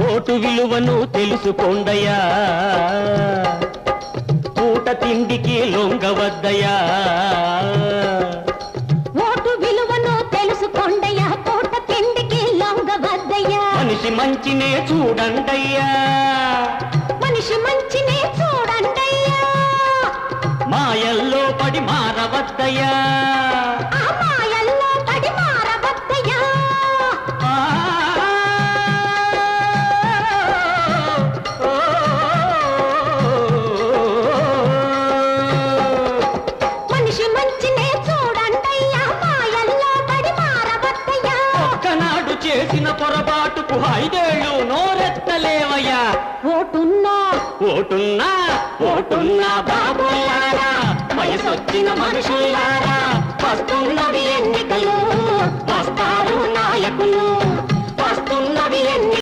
Vote విలువను తెలుసుకోండయ్యా, పూట తిండికి లొంగవద్దయ్యా. ఓటు విలువను తెలుసుకోండయ్యా, పూట తిండికి లొంగవద్దయ్యా. మనిషి మంచినే చూడండయ్యా, మనిషి మంచినే చూడండయ్యా. మాయల్లో పడి మారవద్దయ్యా, ఆ మాయల్లో పడి మారవద్దయ్యా. మనిషి మంచినే చూడండయ్యా, మాయల్లో పడి మారవద్దయ్యా. ఒక్కనాడు చేసిన పొరపాటుకు 5 ఏళ్ళు నోరెత్తలేవయ్యా. ఓటున్నా ఓటున్నా ఓటున్నా బాబులారా, వయసొచ్చిన మనుషులారా, వస్తున్నవి ఎన్నికలు, వస్తారు నాయకులు.